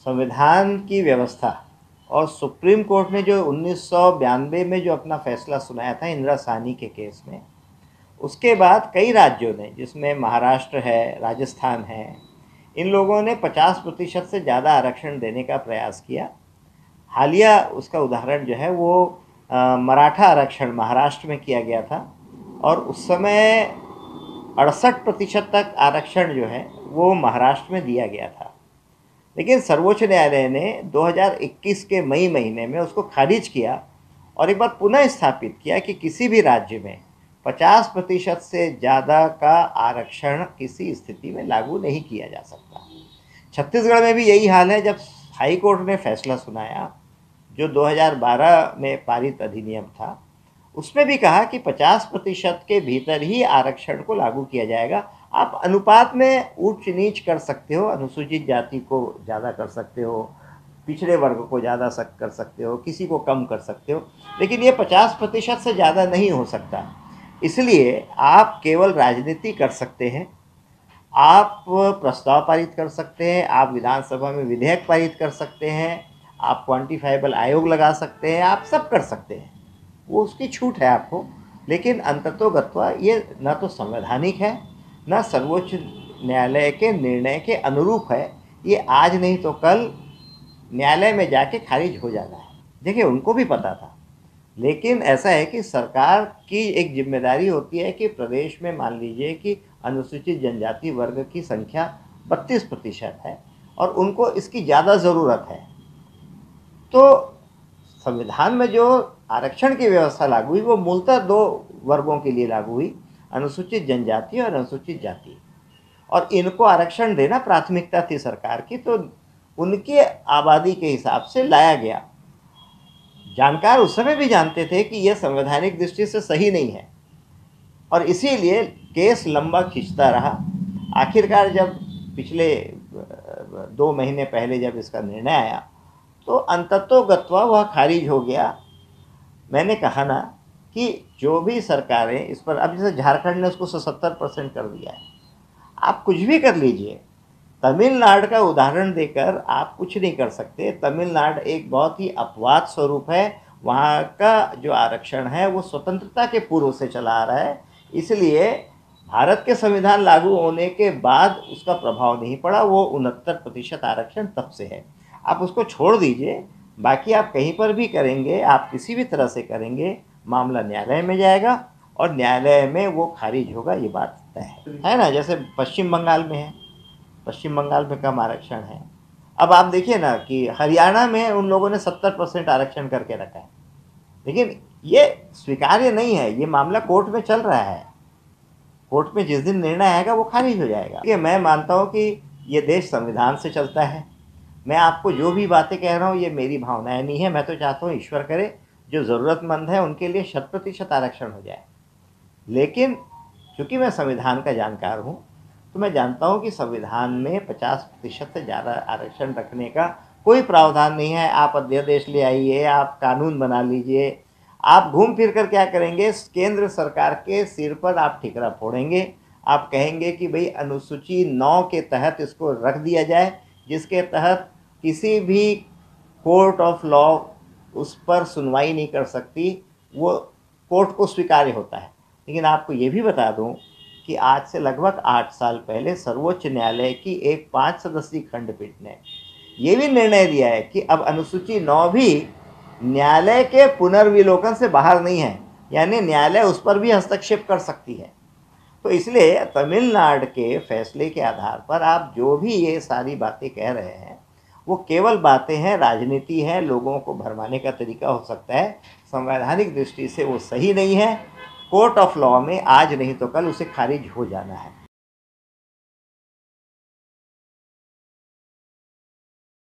संविधान की व्यवस्था और सुप्रीम कोर्ट ने जो 1992 में जो अपना फैसला सुनाया था इंदिरा साहनी के केस में, उसके बाद कई राज्यों ने, जिसमें महाराष्ट्र है, राजस्थान है, इन लोगों ने 50% से ज़्यादा आरक्षण देने का प्रयास किया। हालिया उसका उदाहरण जो है वो मराठा आरक्षण महाराष्ट्र में किया गया था और उस समय 68% तक आरक्षण जो है वो महाराष्ट्र में दिया गया था। लेकिन सर्वोच्च न्यायालय ने 2021 के मई महीने में उसको खारिज किया और एक बार पुनः स्थापित किया कि किसी भी राज्य में 50% से ज़्यादा का आरक्षण किसी स्थिति में लागू नहीं किया जा सकता। छत्तीसगढ़ में भी यही हाल है। जब हाई कोर्ट ने फैसला सुनाया जो 2012 में पारित अधिनियम था, उसमें भी कहा कि 50% के भीतर ही आरक्षण को लागू किया जाएगा। आप अनुपात में ऊंच नीच कर सकते हो, अनुसूचित जाति को ज़्यादा कर सकते हो, पिछड़े वर्ग को ज़्यादा कर सकते हो, किसी को कम कर सकते हो, लेकिन ये 50% से ज़्यादा नहीं हो सकता। इसलिए आप केवल राजनीति कर सकते हैं, आप प्रस्ताव पारित कर सकते हैं, आप विधानसभा में विधेयक पारित कर सकते हैं, आप क्वांटिफाइबल आयोग लगा सकते हैं, आप सब कर सकते हैं, वो उसकी छूट है आपको। लेकिन अंततोगत्वा ये न तो संवैधानिक है, न सर्वोच्च न्यायालय के निर्णय के अनुरूप है। ये आज नहीं तो कल न्यायालय में जाके खारिज हो जाना है। देखिए, उनको भी पता था, लेकिन ऐसा है कि सरकार की एक जिम्मेदारी होती है कि प्रदेश में मान लीजिए कि अनुसूचित जनजाति वर्ग की संख्या 32% है और उनको इसकी ज़्यादा ज़रूरत है। तो संविधान में जो आरक्षण की व्यवस्था लागू हुई वो मूलतः दो वर्गों के लिए लागू हुई, अनुसूचित जनजाति और अनुसूचित जाति, और इनको आरक्षण देना प्राथमिकता थी सरकार की, तो उनकी आबादी के हिसाब से लाया गया। जानकार उस समय भी जानते थे कि यह संवैधानिक दृष्टि से सही नहीं है और इसीलिए केस लंबा खिंचता रहा। आखिरकार जब पिछले 2 महीने पहले जब इसका निर्णय आया तो अंततोगत्वा वह खारिज हो गया। मैंने कहा ना कि जो भी सरकारें इस पर, अब जैसे झारखंड ने उसको 77% कर दिया है, आप कुछ भी कर लीजिए, तमिलनाडु का उदाहरण देकर आप कुछ नहीं कर सकते। तमिलनाडु एक बहुत ही अपवाद स्वरूप है, वहाँ का जो आरक्षण है वो स्वतंत्रता के पूर्व से चला आ रहा है, इसलिए भारत के संविधान लागू होने के बाद उसका प्रभाव नहीं पड़ा। वो 69% आरक्षण तब से है, आप उसको छोड़ दीजिए। बाकी आप कहीं पर भी करेंगे, आप किसी भी तरह से करेंगे, मामला न्यायालय में जाएगा और न्यायालय में वो खारिज होगा, ये बात तय है ना। जैसे पश्चिम बंगाल में है, पश्चिम बंगाल में कम आरक्षण है। अब आप देखिए ना कि हरियाणा में उन लोगों ने 70% आरक्षण करके रखा है, लेकिन ये स्वीकार्य नहीं है। ये मामला कोर्ट में चल रहा है, कोर्ट में जिस दिन निर्णय आएगा वो खारिज हो जाएगा। ये मैं मानता हूँ कि ये देश संविधान से चलता है। मैं आपको जो भी बातें कह रहा हूँ ये मेरी भावनाएं नहीं है। मैं तो चाहता हूँ ईश्वर करे जो ज़रूरतमंद है उनके लिए 100% आरक्षण हो जाए। लेकिन चूँकि मैं संविधान का जानकार हूँ तो मैं जानता हूँ कि संविधान में 50% से ज़्यादा आरक्षण रखने का कोई प्रावधान नहीं है। आप अध्यादेश ले आइए, आप कानून बना लीजिए, आप घूम फिर कर क्या करेंगे, केंद्र सरकार के सिर पर आप ठिकरा फोड़ेंगे। आप कहेंगे कि भाई अनुसूची 9 के तहत इसको रख दिया जाए, जिसके तहत किसी भी कोर्ट ऑफ लॉ उस पर सुनवाई नहीं कर सकती, वो कोर्ट को स्वीकार्य होता है। लेकिन आपको ये भी बता दूं कि आज से लगभग 8 साल पहले सर्वोच्च न्यायालय की एक 5 सदस्यीय खंडपीठ ने ये भी निर्णय दिया है कि अब अनुसूची 9 भी न्यायालय के पुनर्विलोकन से बाहर नहीं है, यानी न्यायालय उस पर भी हस्तक्षेप कर सकती है। तो इसलिए तमिलनाडु के फैसले के आधार पर आप जो भी ये सारी बातें कह रहे हैं वो केवल बातें हैं, राजनीति है, लोगों को भरमाने का तरीका हो सकता है। संवैधानिक दृष्टि से वो सही नहीं है। कोर्ट ऑफ लॉ में आज नहीं तो कल उसे खारिज हो जाना है।